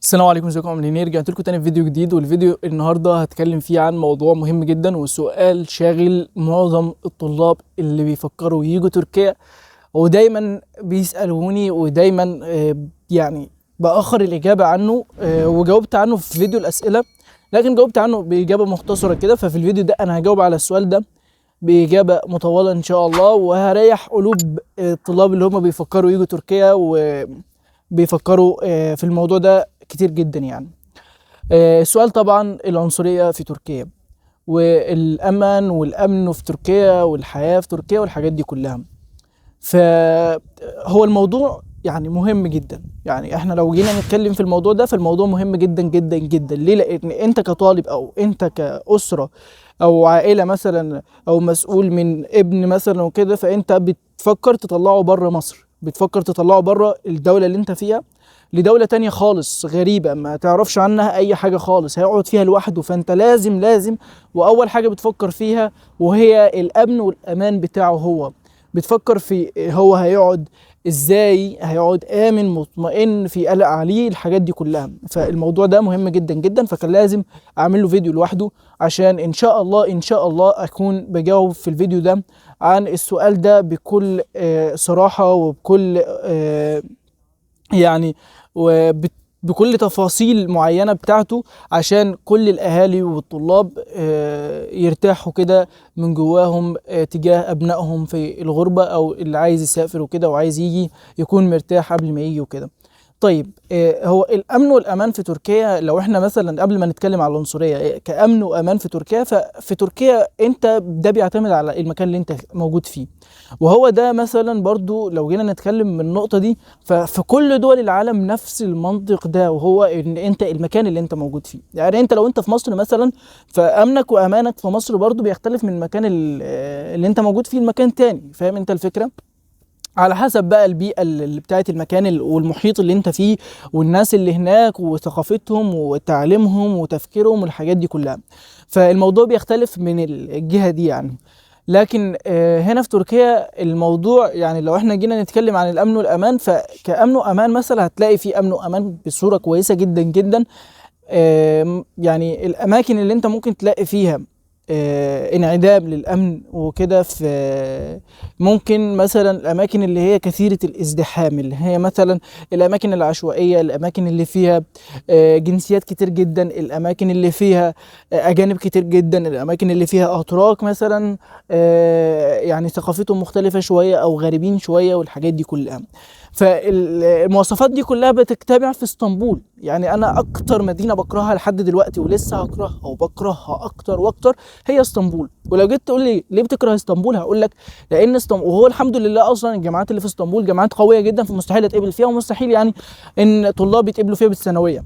السلام عليكم، ازيكم عاملين ايه؟ رجعت لكم تاني في فيديو جديد، والفيديو النهارده هتكلم فيه عن موضوع مهم جدا وسؤال شاغل معظم الطلاب اللي بيفكروا ييجوا تركيا، ودايما بيسألوني ودايما يعني بأخر الإجابة عنه. وجاوبت عنه في فيديو الأسئلة، لكن جاوبت عنه بإجابة مختصرة كده. ففي الفيديو ده أنا هجاوب على السؤال ده بإجابة مطولة إن شاء الله، وهريح قلوب الطلاب اللي هم بيفكروا يجوا تركيا وبيفكروا في الموضوع ده كتير جدا يعني. السؤال طبعا العنصرية في تركيا، والأمن والأمن في تركيا والحياة في تركيا والحاجات دي كلها. فهو الموضوع يعني مهم جدا، يعني احنا لو جينا نتكلم في الموضوع ده فالموضوع مهم جدا جدا جدا. ليه؟ لان انت كطالب او انت كأسرة او عائلة مثلا او مسؤول من ابن مثلا وكده، فانت بتفكر تطلعه بره مصر، بتفكر تطلعه بره الدولة اللي انت فيها لدولة تانية خالص غريبة ما تعرفش عنها اي حاجة خالص، هيقعد فيها لوحده. فانت لازم واول حاجة بتفكر فيها وهي الامن والامان بتاعه. هو بتفكر في هو هيقعد ازاي، هيقعد امن مطمئن في قلق عليه، الحاجات دي كلها. فالموضوع ده مهم جدا جدا، فكان لازم اعمل له فيديو لوحده عشان ان شاء الله اكون بجاوب في الفيديو ده عن السؤال ده بكل صراحة وبكل يعني بكل تفاصيل معينة بتاعته، عشان كل الأهالي والطلاب يرتاحوا كده من جواهم تجاه أبنائهم في الغربة، أو اللي عايز يسافر وكده وعايز يجي يكون مرتاح قبل ما يجي وكده. طيب، هو الامن والامان في تركيا، لو احنا مثلا قبل ما نتكلم على العنصريه كامن وامان في تركيا، ففي تركيا انت ده بيعتمد على المكان اللي انت موجود فيه. وهو ده مثلا برضو لو جينا نتكلم من النقطه دي، ففي كل دول العالم نفس المنطق ده، وهو ان انت المكان اللي انت موجود فيه. يعني انت لو انت في مصر مثلا، فامنك وامانك في مصر برضو بيختلف من المكان اللي انت موجود فيه لمكان تاني. فاهم انت الفكره؟ على حسب بقى البيئة اللي بتاعت المكان والمحيط اللي انت فيه، والناس اللي هناك وثقافتهم وتعليمهم وتفكيرهم والحاجات دي كلها. فالموضوع بيختلف من الجهة دي يعني. لكن هنا في تركيا الموضوع، يعني لو احنا جينا نتكلم عن الامن والامان، فكامن وامان مثلا هتلاقي في امن وامان بصورة كويسة جدا جدا. يعني الاماكن اللي انت ممكن تلاقي فيها انعدام للامن وكده، في ممكن مثلا الاماكن اللي هي كثيره الازدحام، اللي هي مثلا الاماكن العشوائيه، الاماكن اللي فيها جنسيات كتير جدا، الاماكن اللي فيها اجانب كتير جدا، الاماكن اللي فيها اتراك مثلا يعني ثقافتهم مختلفه شويه او غريبين شويه والحاجات دي كلها. فالمواصفات دي كلها بتجتمع في اسطنبول. يعني انا اكتر مدينه بكرهها لحد دلوقتي ولسه هكرهها وبكرهها اكتر واكتر هي اسطنبول. ولو جيت تقول لي ليه بتكره اسطنبول، هقول لك لان اسطنبول، وهو الحمد لله اصلا الجامعات اللي في اسطنبول جامعات قويه جدا، فمستحيل اتقبل فيها، ومستحيل يعني ان طلاب يتقبلوا فيها بالثانويه.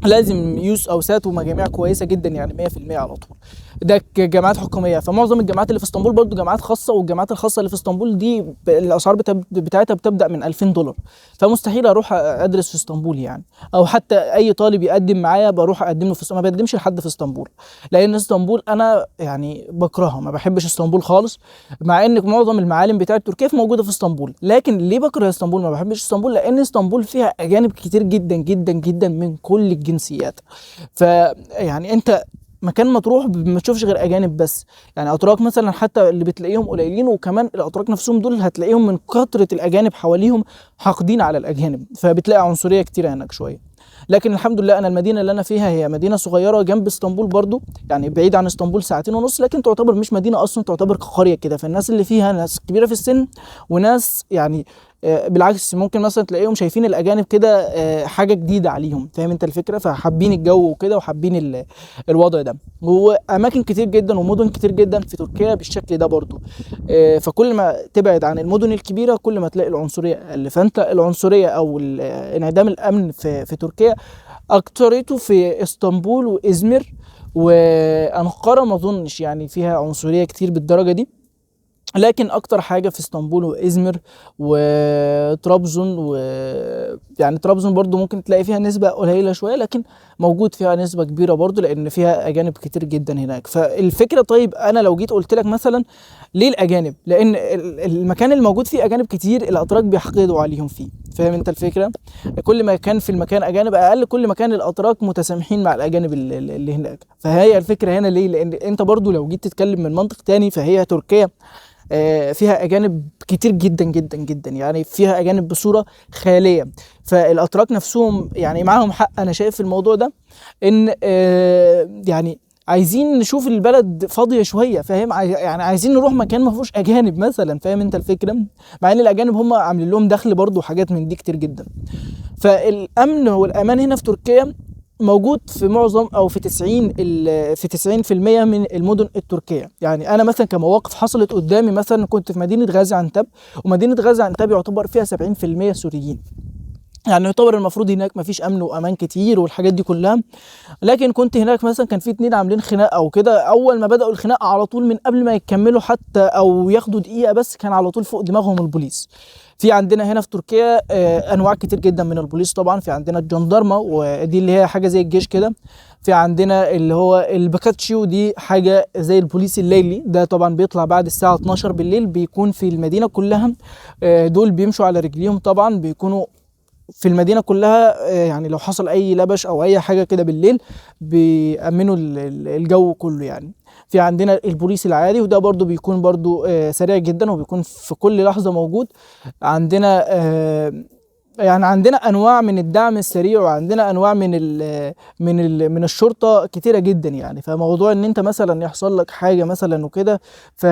لازم يوس او سات ومجاميع كويسه جدا يعني 100% على طول. ده كجامعات حكوميه. فمعظم الجامعات اللي في اسطنبول برضو جامعات خاصه، والجامعات الخاصه اللي في اسطنبول دي الاسعار بتاعتها بتبدا من $2000. فمستحيل اروح ادرس في اسطنبول يعني، او حتى اي طالب يقدم معايا بروح اقدم له في اسطنبول، ما بقدمش لحد في اسطنبول، لان اسطنبول انا يعني بكرهها، ما بحبش اسطنبول خالص. مع ان معظم المعالم بتاعت تركيا موجوده في اسطنبول. لكن ليه بكره اسطنبول، ما بحبش اسطنبول؟ لان اسطنبول فيها اجانب كتير جدا جدا جدا من كل الجنسيات. فيعني انت مكان ما تروح ما تشوفش غير اجانب بس. يعني اتراك مثلا حتى اللي بتلاقيهم قليلين، وكمان الاتراك نفسهم دول هتلاقيهم من كثره الاجانب حواليهم حاقدين على الاجانب، فبتلاقي عنصريه كتيره هناك شويه. لكن الحمد لله انا المدينه اللي انا فيها هي مدينه صغيره جنب اسطنبول برضو، يعني بعيد عن اسطنبول ساعتين ونص، لكن تعتبر مش مدينه اصلا، تعتبر قريه كده. فالناس اللي فيها ناس كبيره في السن، وناس يعني بالعكس ممكن مثلا تلاقيهم شايفين الاجانب كده حاجه جديده عليهم. فاهم انت الفكره؟ فحابين الجو وكده وحابين الوضع ده. واماكن كتير جدا ومدن كتير جدا في تركيا بالشكل ده برضو. فكل ما تبعد عن المدن الكبيره كل ما تلاقي العنصريه اقل. فانت العنصريه او انعدام الامن في تركيا اكتريته في اسطنبول وازمر وانقره، ما اظنش يعني فيها عنصريه كتير بالدرجه دي. لكن اكتر حاجه في اسطنبول وازمر وطرابزون، يعني طرابزون برضو ممكن تلاقي فيها نسبه قليله شويه، لكن موجود فيها نسبه كبيره برضو لان فيها اجانب كتير جدا هناك. فالفكره، طيب انا لو جيت قلت لك مثلا ليه الاجانب؟ لان المكان اللي موجود فيه اجانب كتير الاتراك بيحقدوا عليهم فيه، فاهم انت الفكره؟ كل ما كان في المكان اجانب اقل، كل ما كان الاتراك متسامحين مع الاجانب اللي هناك. فهي الفكره هنا ليه؟ لان انت برضو لو جيت تتكلم من منطق تاني، فهي تركيا فيها اجانب كتير جدا جدا جدا، يعني فيها اجانب بصوره خياليه. فالاتراك نفسهم يعني معاهم حق انا شايف في الموضوع ده، ان يعني عايزين نشوف البلد فاضيه شويه، فاهم؟ يعني عايزين نروح مكان ما فيهوش اجانب مثلا، فاهم انت الفكره؟ مع ان الاجانب هم عاملين لهم دخل برضه وحاجات من دي كتير جدا. فالامن والامان هنا في تركيا موجود في معظم او في 90% من المدن التركيه. يعني انا مثلا كمواقف حصلت قدامي، مثلا كنت في مدينه غازي عنتاب، ومدينه غازي عنتاب يعتبر فيها 70% سوريين، يعني يعتبر المفروض هناك مفيش امن وامان كتير والحاجات دي كلها. لكن كنت هناك مثلا كان في اتنين عاملين خناقه او كده، اول ما بداوا الخناقه على طول من قبل ما يكملوا حتى او ياخدوا دقيقه بس، كان على طول فوق دماغهم البوليس. في عندنا هنا في تركيا انواع كتير جدا من البوليس طبعا. في عندنا الجندرمه، ودي اللي هي حاجه زي الجيش كده. في عندنا اللي هو الباكاتشيو، دي حاجه زي البوليس الليلي، ده طبعا بيطلع بعد الساعه 12 بالليل، بيكون في المدينه كلها. دول بيمشوا على رجليهم طبعا، بيكونوا في المدينة كلها. يعني لو حصل أي لبش أو أي حاجة كده بالليل بيأمنوا الجو كله يعني. في عندنا البوليس العادي، وده برضو بيكون برضو سريع جدا وبيكون في كل لحظة موجود. عندنا يعني عندنا انواع من الدعم السريع، وعندنا انواع من الشرطه كتيره جدا يعني. فموضوع ان انت مثلا يحصل لك حاجه مثلا وكده، ف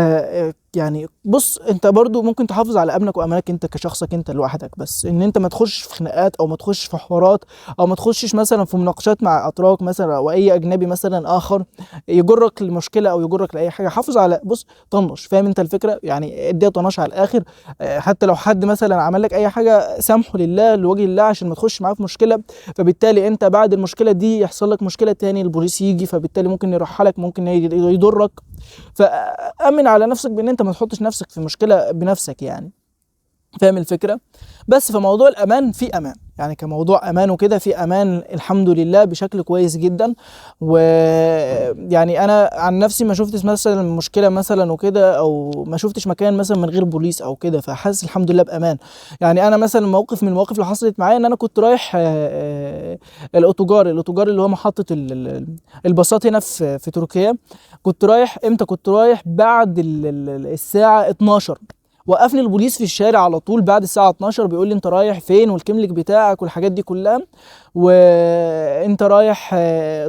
يعني بص، انت برضو ممكن تحافظ على امنك وامانك انت كشخصك انت لوحدك، بس ان انت ما تخش في خناقات او ما تخش في حوارات او ما تخشش مثلا في مناقشات مع اتراك مثلا او اي اجنبي مثلا اخر يجرك لمشكله او يجرك لاي حاجه. حافظ على، بص، طنش، فاهم انت الفكره؟ يعني اديها طنش على الاخر. حتى لو حد مثلا عمل لك اي حاجه، سامحه لله لوجه الله عشان ما تخش معاه في مشكله. فبالتالي انت بعد المشكله دي يحصل لك مشكله تاني، البوليس يجي، فبالتالي ممكن يرحلك، ممكن يضرك. فامن على نفسك بان انت ما تحطش نفسك في مشكله بنفسك يعني، فاهم الفكره؟ بس فموضوع الامان في امان، يعني كموضوع امان وكده في امان الحمد لله بشكل كويس جدا. ويعني انا عن نفسي ما شفتش مثلا مشكله مثلا وكده، او ما شفتش مكان مثلا من غير بوليس او كده، فحاسس الحمد لله بامان. يعني انا مثلا موقف من المواقف اللي حصلت معايا، ان انا كنت رايح الاوتوجار اللي هو محطه الباصات هنا في تركيا. كنت رايح امتى؟ كنت رايح بعد الساعه 12. وقفني البوليس في الشارع على طول بعد الساعة 12، بيقول لي انت رايح فين والكملك بتاعك والحاجات دي كلها، وانت رايح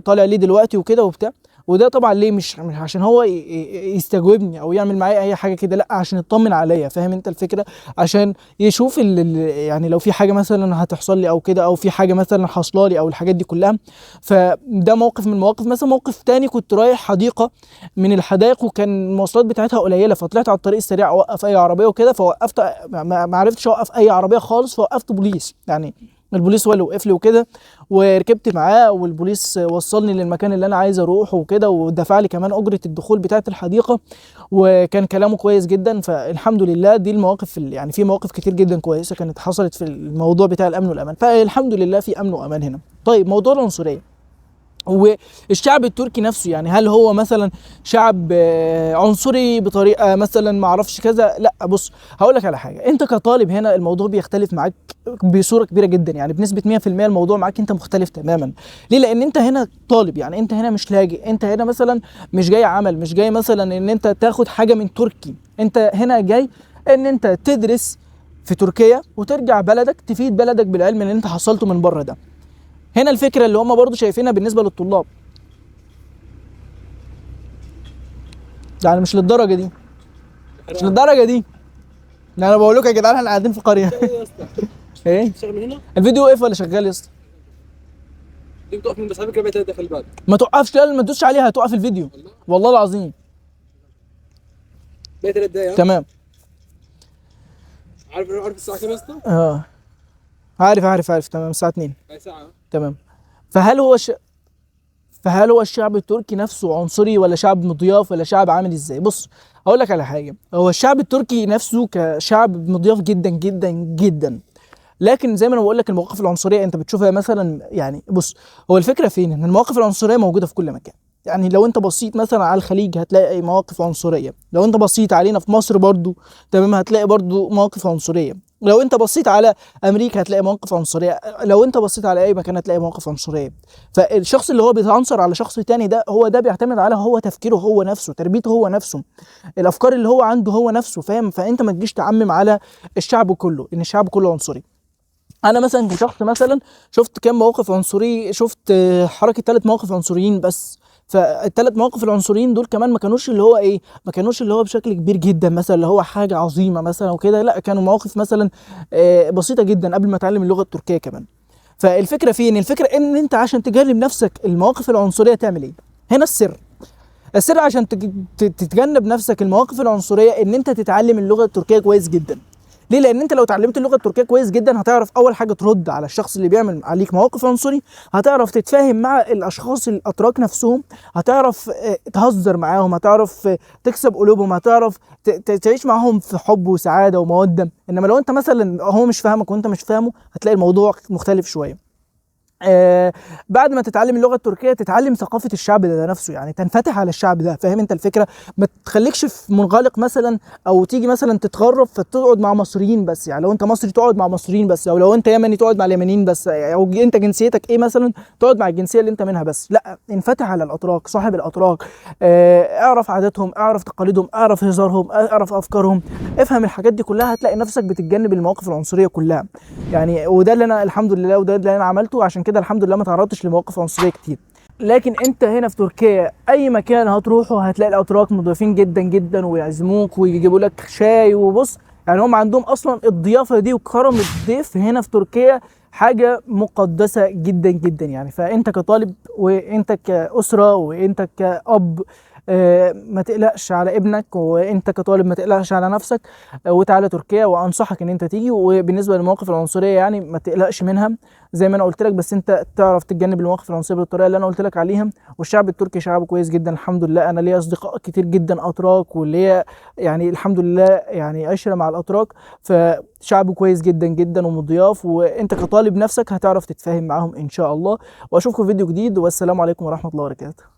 طالع ليه دلوقتي وكده وبتاع. وده طبعا ليه؟ مش عشان هو يستجوبني او يعمل معايا اي حاجه كده، لا، عشان يطمن عليا، فاهم انت الفكره؟ عشان يشوف يعني لو في حاجه مثلا هتحصل لي او كده، او في حاجه مثلا حاصله لي او الحاجات دي كلها. فده موقف من المواقف. مثلا موقف تاني، كنت رايح حديقه من الحدائق، وكان المواصلات بتاعتها قليله، فطلعت على الطريق السريع اوقف اي عربيه وكده، فوقفت، ما عرفتش اوقف اي عربيه خالص، فوقفت بوليس يعني. البوليس هو اللي وقف لي وكده، وركبت معاه، والبوليس وصلني للمكان اللي انا عايز اروحه وكده، ودفع لي كمان اجره الدخول بتاعه الحديقه، وكان كلامه كويس جدا. فالحمد لله دي المواقف يعني في مواقف كتير جدا كويسه كانت حصلت في الموضوع بتاع الامن والامان، فالحمد لله في امن وامان هنا. طيب موضوع العنصريه والشعب التركي نفسه، يعني هل هو مثلا شعب عنصري بطريقه مثلا ما اعرفش كذا؟ لا، بص، هقول لك على حاجه. انت كطالب هنا الموضوع بيختلف معاك بصوره كبيره جدا، يعني بنسبه 100% الموضوع معاك انت مختلف تماما. ليه؟ لان انت هنا طالب، يعني انت هنا مش لاجئ، انت هنا مثلا مش جاي عمل، مش جاي مثلا ان انت تاخد حاجه من تركي. انت هنا جاي ان انت تدرس في تركيا وترجع بلدك تفيد بلدك بالعلم اللي انت حصلته من بره ده. هنا الفكره اللي هم برضو شايفينها بالنسبه للطلاب، يعني مش للدرجه دي، مش للدرجه دي. يعني انا بقول لكم يا جدعان احنا قاعدين في قريه. ايه؟ تشتغل من هنا؟ الفيديو وقف ولا شغال يا اسطى؟ تيجي تقف من مسافه كده داخل الباب. ما توقفش، لا، ما تدوسش عليها هتوقف الفيديو، والله العظيم. باقي 3 دقايق. تمام. عارف الساعه كام يا اسطى؟ اه، عارف عارف عارف، تمام، الساعه 2. باقي ساعه. تمام. فهل هو فهل هو الشعب التركي نفسه عنصري ولا شعب مضياف ولا شعب عامل ازاي؟ بص اقول لك على حاجه، هو الشعب التركي نفسه كشعب مضياف جدا جدا جدا، لكن زي ما انا بقول لك المواقف العنصريه انت بتشوفها مثلا. يعني بص، هو الفكره فين؟ ان المواقف العنصريه موجوده في كل مكان. يعني لو انت بصيت مثلا على الخليج هتلاقي اي مواقف عنصريه، لو انت بصيت علينا في مصر برضو تمام هتلاقي برضو مواقف عنصريه، لو انت بصيت على امريكا هتلاقي مواقف عنصريه، لو انت بصيت على اي مكان هتلاقي مواقف عنصريه. فالشخص اللي هو بيتعنصر على شخص تاني ده، هو ده بيعتمد على هو تفكيره هو نفسه، تربيته هو نفسه، الافكار اللي هو عنده هو نفسه، فاهم؟ فانت ما تجيش تعمم على الشعب كله ان الشعب كله عنصري. انا مثلا كشخص مثلا شفت كام موقف عنصري، شفت حركه 3 مواقف عنصريين بس. فال3 مواقف العنصريين دول كمان ما كانوش اللي هو ايه، ما كانوش اللي هو بشكل كبير جدا مثلا اللي هو حاجه عظيمه مثلا وكده، لا كانوا مواقف مثلا بسيطه جدا قبل ما اتعلم اللغه التركيه كمان. فالفكره فين؟ الفكره ان انت عشان تجنب نفسك المواقف العنصريه تعمل ايه؟ هنا السر. السر عشان تتجنب نفسك المواقف العنصريه ان انت تتعلم اللغه التركيه كويس جدا. ليه؟ لان انت لو اتعلمت اللغه التركيه كويس جدا هتعرف اول حاجه ترد على الشخص اللي بيعمل عليك مواقف عنصري، هتعرف تتفاهم مع الاشخاص الاتراك نفسهم، هتعرف تهزر معاهم، هتعرف تكسب قلوبهم، هتعرف تعيش معاهم في حب وسعاده وموده. انما لو انت مثلا هو مش فاهمك وانت مش فاهمه هتلاقي الموضوع مختلف شويه. بعد ما تتعلم اللغه التركيه تتعلم ثقافه الشعب ده نفسه، يعني تنفتح على الشعب ده، فاهم انت الفكره؟ ما تخليكش في منغلق مثلا، او تيجي مثلا تتغرب فتقعد مع مصريين بس. يعني لو انت مصري تقعد مع مصريين بس، او لو انت يمني تقعد مع اليمنيين بس، او انت جنسيتك ايه مثلا تقعد مع الجنسيه اللي انت منها بس. لا، انفتح على الاتراك، صاحب الاتراك، اعرف عاداتهم، اعرف تقاليدهم، اعرف هزارهم، اعرف افكارهم، افهم الحاجات دي كلها، هتلاقي نفسك بتتجنب المواقف العنصريه كلها. يعني وده اللي انا الحمد لله، وده اللي انا عملته، عشان كده الحمد لله ما تعرضتش لمواقف عنصريه كتير. لكن انت هنا في تركيا اي مكان هتروحه هتلاقي الاتراك مضيفين جدا جدا، ويعزموك ويجيبوا لك شاي. وبص يعني هم عندهم اصلا الضيافه دي وكرم الضيف هنا في تركيا حاجه مقدسه جدا جدا. يعني فانت كطالب وانت كاسره وانت كاب ما تقلقش على ابنك، وانت كطالب ما تقلقش على نفسك، وتعالى تركيا وانصحك ان انت تيجي. وبالنسبه للمواقف العنصريه يعني ما تقلقش منها زي ما انا قلت لك، بس انت تعرف تتجنب المواقف العنصريه بالطريقه اللي انا قلت لك عليها. والشعب التركي شعب كويس جدا الحمد لله، انا ليا اصدقاء كتير جدا اتراك، وليا يعني الحمد لله يعني عشره مع الاتراك. فشعب كويس جدا جدا ومضياف، وانت كطالب نفسك هتعرف تتفاهم معاهم ان شاء الله. واشوفكم في فيديو جديد، والسلام عليكم ورحمه الله وبركاته.